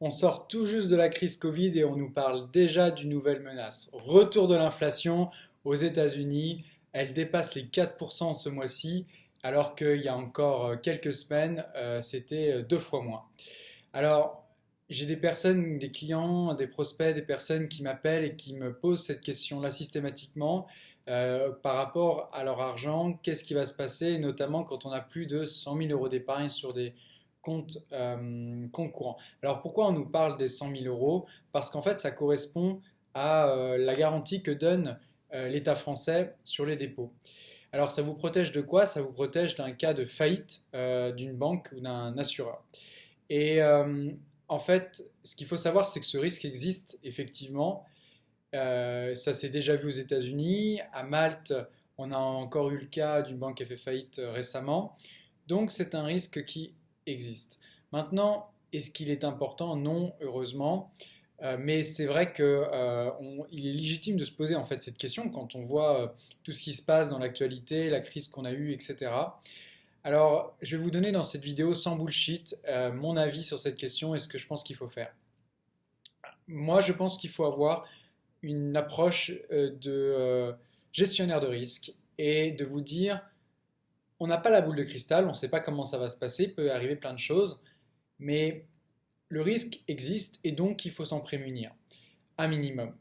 On sort tout juste de la crise Covid et on nous parle déjà d'une nouvelle menace. Retour de l'inflation aux États-Unis. Elle dépasse les 4% ce mois-ci, alors qu'il y a encore quelques semaines, c'était deux fois moins. Alors, j'ai des personnes, des clients, des prospects, des personnes qui m'appellent et qui me posent cette question-là systématiquement par rapport à leur argent. Qu'est-ce qui va se passer, notamment quand on a plus de 100 000 euros d'épargne sur des comptes courants. Alors pourquoi on nous parle des 100 000 euros? Parce qu'en fait, ça correspond à la garantie que donne l'État français sur les dépôts. Alors ça vous protège de quoi? Ça vous protège d'un cas de faillite d'une banque ou d'un assureur. Et en fait, ce qu'il faut savoir, c'est que ce risque existe effectivement. Ça s'est déjà vu aux États-Unis. À Malte, on a encore eu le cas d'une banque qui a fait faillite récemment. Donc c'est un risque qui existe. Maintenant, est-ce qu'il est important? Non, heureusement. Mais c'est vrai qu'il est légitime de se poser en fait cette question quand on voit tout ce qui se passe dans l'actualité, la crise qu'on a eue, etc. Alors, je vais vous donner dans cette vidéo sans bullshit mon avis sur cette question et ce que je pense qu'il faut faire. Moi, je pense qu'il faut avoir une approche de gestionnaire de risque et de vous dire, on n'a pas la boule de cristal, on ne sait pas comment ça va se passer, il peut arriver plein de choses, mais le risque existe et donc il faut s'en prémunir, un minimum.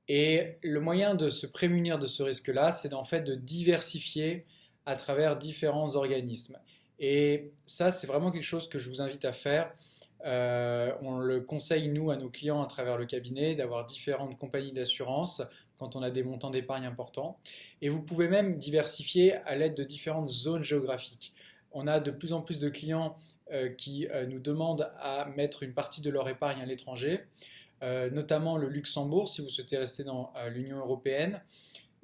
Et le moyen de se prémunir de ce risque-là, c'est en fait de diversifier à travers différents organismes. Et ça, c'est vraiment quelque chose que je vous invite à faire. On le conseille, nous, à nos clients à travers le cabinet, d'avoir différentes compagnies d'assurance quand on a des montants d'épargne importants. Et vous pouvez même diversifier à l'aide de différentes zones géographiques. On a de plus en plus de clients qui nous demandent à mettre une partie de leur épargne à l'étranger, notamment le Luxembourg, si vous souhaitez rester dans l'Union européenne.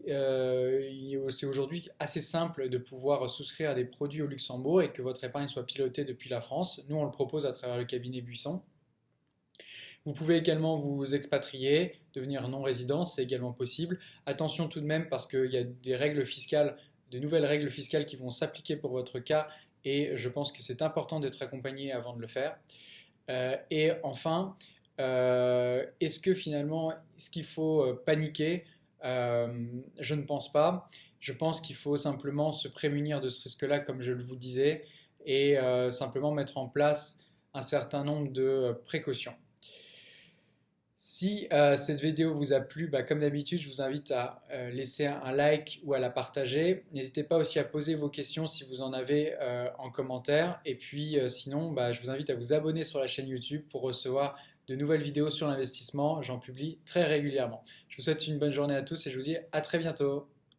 C'est aujourd'hui assez simple de pouvoir souscrire à des produits au Luxembourg et que votre épargne soit pilotée depuis la France. Nous, on le propose à travers le cabinet Buisson. Vous pouvez également vous expatrier, devenir non-résident, c'est également possible. Attention tout de même parce qu'il y a des règles fiscales, de nouvelles règles fiscales qui vont s'appliquer pour votre cas et je pense que c'est important d'être accompagné avant de le faire. Et enfin, est-ce que finalement, est-ce qu'il faut paniquer? Je ne pense pas. Je pense qu'il faut simplement se prémunir de ce risque-là, comme je vous disais, et simplement mettre en place un certain nombre de précautions. Si cette vidéo vous a plu, comme d'habitude, je vous invite à laisser un like ou à la partager. N'hésitez pas aussi à poser vos questions si vous en avez en commentaire. Et puis sinon, je vous invite à vous abonner sur la chaîne YouTube pour recevoir de nouvelles vidéos sur l'investissement. J'en publie très régulièrement. Je vous souhaite une bonne journée à tous et je vous dis à très bientôt.